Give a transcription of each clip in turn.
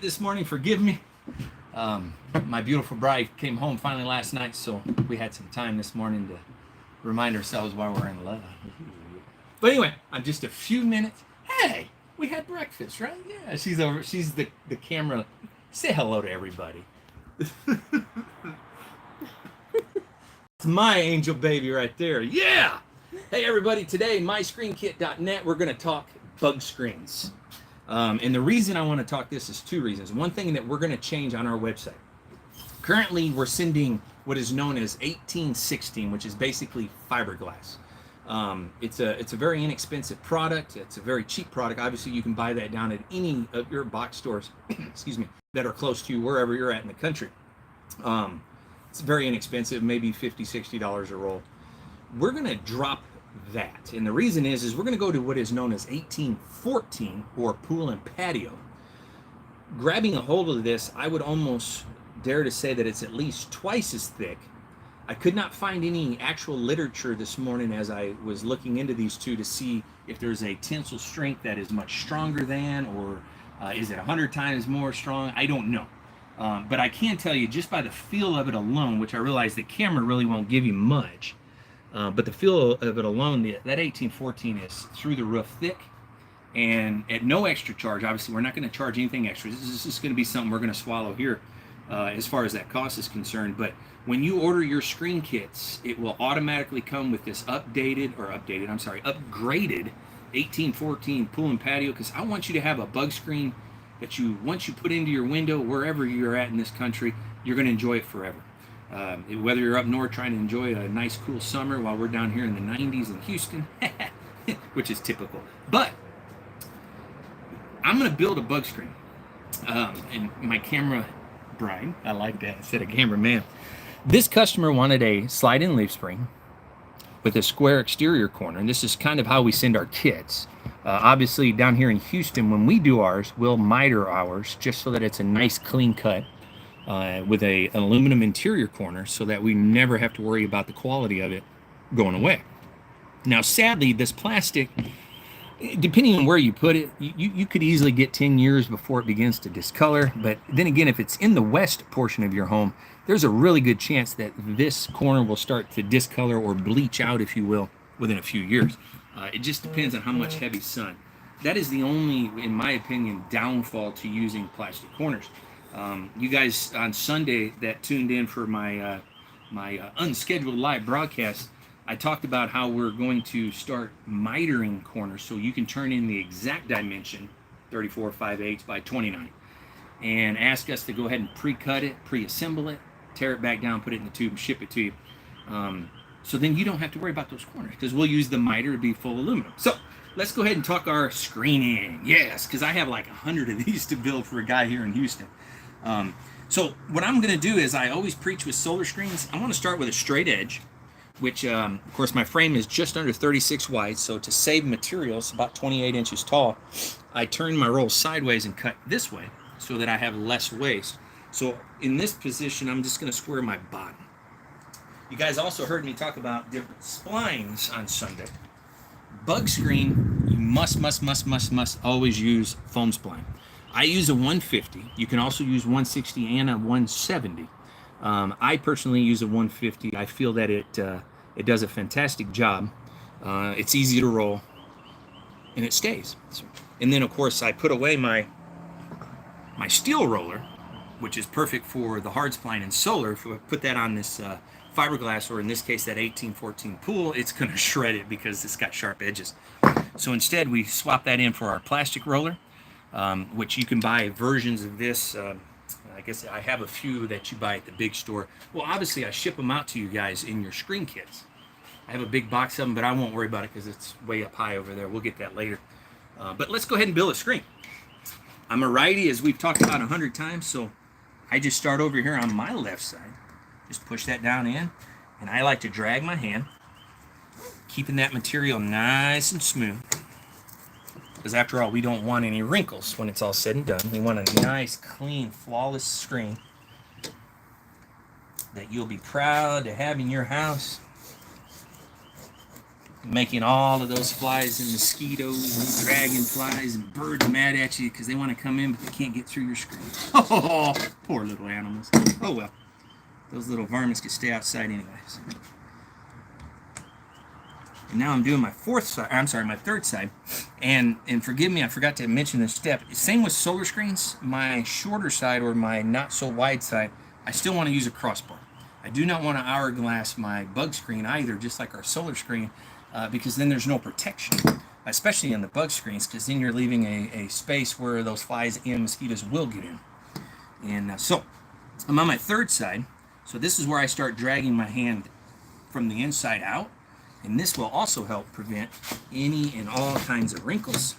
this morning. Forgive me. My beautiful bride came home finally last night, so we had some time this morning to remind ourselves why we're in love. But anyway, I'm just a few minutes. Hey, we had breakfast, right? Yeah, she's over. She's the camera. Say hello to everybody. It's my angel baby right there. Yeah. Hey everybody, today myscreenkit.net we're going to talk bug screens. And the reason I want to talk this is two reasons. One thing that we're going to change on our website. Currently we're sending what is known as 1816, which is basically fiberglass. It's a very inexpensive product. It's a very cheap product. Obviously you can buy that down at any of your box stores excuse me, that are close to you wherever you're at in the country. It's very inexpensive, maybe $50, $60 a roll. We're going to drop that, and the reason is we're going to go to what is known as 1814 or pool and patio. Grabbing a hold of this, I would almost dare to say that it's at least twice as thick. I could not find any actual literature this morning as I was looking into these two to see if there's a tensile strength that is much stronger than, or is it 100 times more strong? I don't know. But I can tell you just by the feel of it alone, which I realize the camera really won't give you much, but the feel of it alone, that 1814 is through the roof thick, and at no extra charge. Obviously, we're not going to charge anything extra. This is just going to be something we're going to swallow here as far as that cost is concerned. But when you order your screen kits, it will automatically come with this upgraded 1814 pool and patio, because I want you to have a bug screen that once you put into your window wherever you're at in this country, you're going to enjoy it forever. Whether you're up north trying to enjoy a nice cool summer while we're down here in the 90s in Houston, which is typical. But I'm going to build a bug screen. And my camera bride, I like that, instead of cameraman. This customer wanted a slide-in leaf spring with a square exterior corner, and this is kind of how we send our kits. Obviously, down here in Houston, when we do ours, we'll miter ours just so that it's a nice clean cut with an aluminum interior corner, so that we never have to worry about the quality of it going away. Now, sadly, this plastic, depending on where you put it, you could easily get 10 years before it begins to discolor. But then again, if it's in the west portion of your home, there's a really good chance that this corner will start to discolor or bleach out, if you will, within a few years. It just depends on how much heavy sun. That is the only, in my opinion, downfall to using plastic corners. You guys on Sunday that tuned in for my unscheduled live broadcast, I talked about how we're going to start mitering corners so you can turn in the exact dimension, 34 5/8 by 29, and ask us to go ahead and pre-cut it, pre-assemble it, tear it back down, put it in the tube, and ship it to you. So then you don't have to worry about those corners, because we'll use the miter to be full aluminum. So let's go ahead and talk our screening. Yes, because I have like 100 of these to build for a guy here in Houston. So what I'm going to do is, I always preach with solar screens. I want to start with a straight edge, which of course my frame is just under 36 wide. So to save materials, about 28 inches tall, I turn my roll sideways and cut this way so that I have less waste. So in this position, I'm just going to square my bottom. You guys also heard me talk about different splines on Sunday. Bug screen, you must always use foam spline. I use a 150. You can also use 160 and a 170. I personally use a 150. I feel that it does a fantastic job. It's easy to roll, and it stays. And then of course I put away my steel roller, which is perfect for the hard spline and solar. If I put that on this fiberglass, or in this case that 1814 pool, it's going to shred it because it's got sharp edges. So instead we swap that in for our plastic roller, which you can buy versions of this. I guess I have a few that you buy at the big store. Well, obviously I ship them out to you guys in your screen kits. I have a big box of them, but I won't worry about it because it's way up high over there. We'll get that later. But let's go ahead and build a screen. I'm a righty, as we've talked about 100 times, so I just start over here on my left side. Just push that down in, and I like to drag my hand, keeping that material nice and smooth, because after all, we don't want any wrinkles when it's all said and done. We want a nice, clean, flawless screen that you'll be proud to have in your house. making all of those flies and mosquitoes and dragonflies and birds mad at you because they want to come in but they can't get through your screen. Oh, poor little animals. Oh well, those little varmints can stay outside anyways. And now I'm doing my my third side. And forgive me, I forgot to mention this step. Same with solar screens. My shorter side, or my not so wide side, I still want to use a crossbar. I do not want to hourglass my bug screen either, just like our solar screen, because then there's no protection, especially in the bug screens, because then you're leaving a space where those flies and mosquitoes will get in. And so I'm on my third side. So this is where I start dragging my hand from the inside out. And this will also help prevent any and all kinds of wrinkles.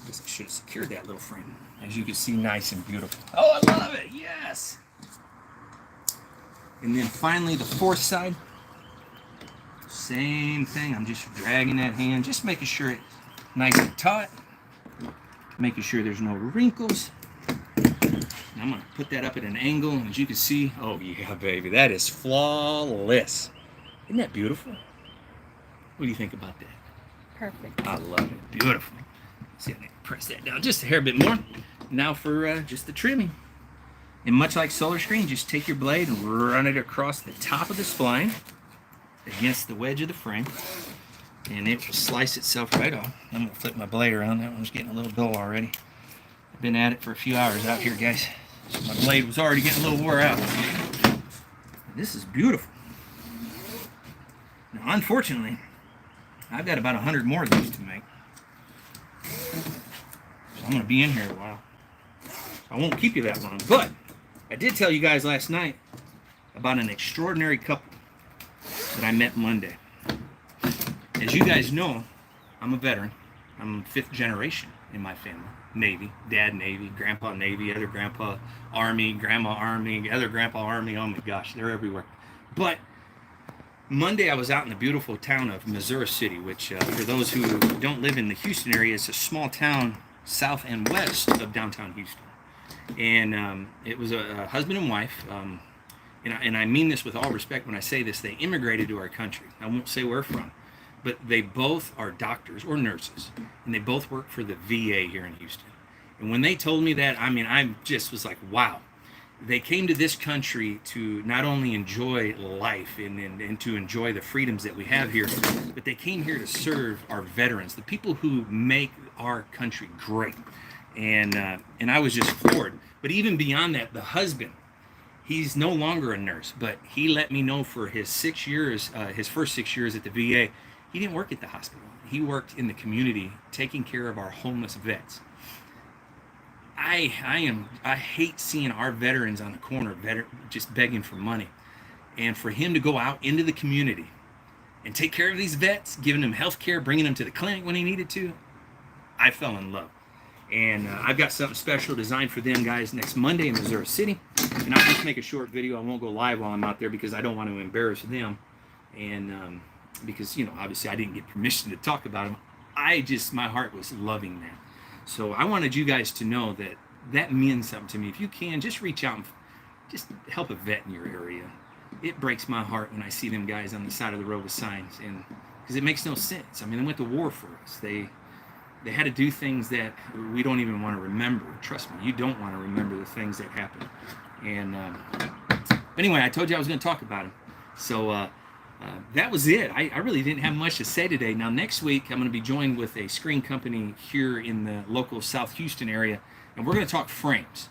I guess I should have secured that little frame. As you can see, nice and beautiful. Oh, I love it, yes! And then finally the fourth side. Same thing, I'm just dragging that hand, just making sure it's nice and taut. Making sure there's no wrinkles. And I'm gonna put that up at an angle, and as you can see, oh yeah, baby, that is flawless. Isn't that beautiful? What do you think about that? Perfect. I love it. Beautiful. See, I need to press that down just a hair bit more. Now for just the trimming. And much like solar screen, just take your blade and run it across the top of the spline against the wedge of the frame. And it will slice itself right off. I'm going to flip my blade around. That one's getting a little dull already. I've been at it for a few hours out here, guys. So my blade was already getting a little wore out. This is beautiful. Now, unfortunately, I've got about 100 more of these to make. So I'm going to be in here a while. I won't keep you that long. But I did tell you guys last night about an extraordinary couple that I met Monday. As you guys know, I'm a veteran. I'm 5th generation in my family. Navy. Dad Navy, Grandpa Navy, other Grandpa Army, Grandma Army, other Grandpa Army. Oh my gosh, they're everywhere. But Monday I was out in the beautiful town of Missouri City, which for those who don't live in the Houston area, is a small town south and west of downtown Houston. And it was a husband and wife, and I mean this with all respect when I say this. They immigrated to our country. I won't say where from, but they both are doctors or nurses, and they both work for the VA here in Houston. And when they told me that, I mean, I just was like, wow. They came to this country to not only enjoy life and to enjoy the freedoms that we have here, but they came here to serve our veterans, the people who make our country great. And I was just floored. But even beyond that, the husband, he's no longer a nurse, but he let me know for his 6 years, his first 6 years at the VA, he didn't work at the hospital. He worked in the community taking care of our homeless vets. I hate seeing our veterans on the corner just begging for money. And for him to go out into the community and take care of these vets, giving them health care, bringing them to the clinic when he needed to, I fell in love. And I've got something special designed for them guys next Monday in Missouri City. And I'll just make a short video. I won't go live while I'm out there because I don't want to embarrass them. And because, you know, obviously I didn't get permission to talk about them. My heart was loving that. So I wanted you guys to know that that means something to me. If you can, just reach out and just help a vet in your area. It breaks my heart when I see them guys on the side of the road with signs, and because it makes no sense. I mean, they went to war for us. They had to do things that we don't even want to remember. Trust me, you don't want to remember the things that happened. And anyway, I told you I was going to talk about them. So that was it. I really didn't have much to say today. Now, next week, I'm going to be joined with a screen company here in the local South Houston area, and we're going to talk frames.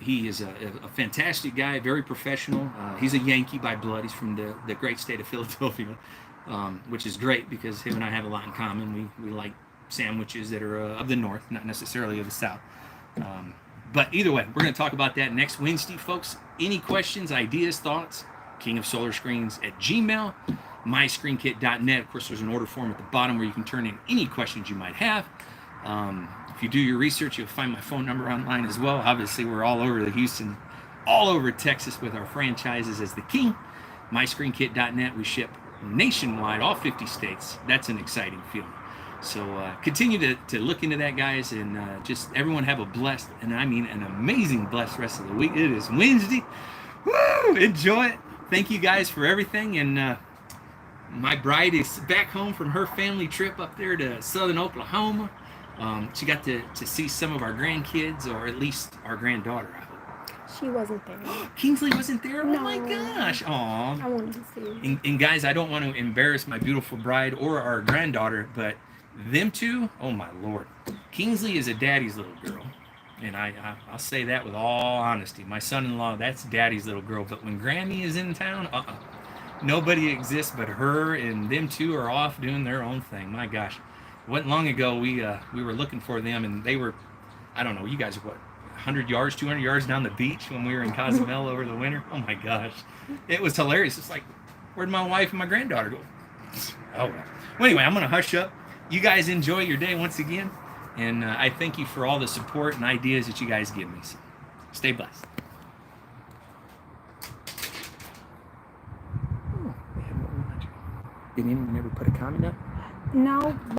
He is a fantastic guy, very professional. He's a Yankee by blood. He's from the great state of Philadelphia, which is great because him and I have a lot in common. We like sandwiches that are of the North, not necessarily of the South. But either way, we're going to talk about that next Wednesday, folks. Any questions, ideas, thoughts? kingofsolarscreens@gmail, myscreenkit.net. Of course, there's an order form at the bottom where you can turn in any questions you might have. If you do your research, you'll find my phone number online as well. Obviously, we're all over the Houston, all over Texas with our franchises as the King. myscreenkit.net. We ship nationwide, all 50 states. That's an exciting feeling. So continue to look into that, guys, and just everyone have a blessed, and I mean an amazing blessed rest of the week. It is Wednesday. Woo! Enjoy it. Thank you guys for everything, and My bride is back home from her family trip up there to southern Oklahoma. She got to see some of our grandkids, or at least our granddaughter, I hope. She wasn't there. Kingsley wasn't there? No. Oh my gosh. Aw. I wanted to see. And guys, I don't want to embarrass my beautiful bride or our granddaughter, but them two, oh my Lord. Kingsley is a daddy's little girl. And I'll say that with all honesty. My son-in-law, that's daddy's little girl. But when Grammy is in town, nobody exists but her, and them two are off doing their own thing. My gosh. It wasn't long ago we were looking for them, and they were, I don't know, you guys are what, 100 yards, 200 yards down the beach when we were in Cozumel over the winter? Oh my gosh. It was hilarious. It's like, where'd my wife and my granddaughter go? Oh, well. Anyway, I'm going to hush up. You guys enjoy your day once again. And I thank you for all the support and ideas that you guys give me. So stay blessed. Did anyone ever put a comment up? No.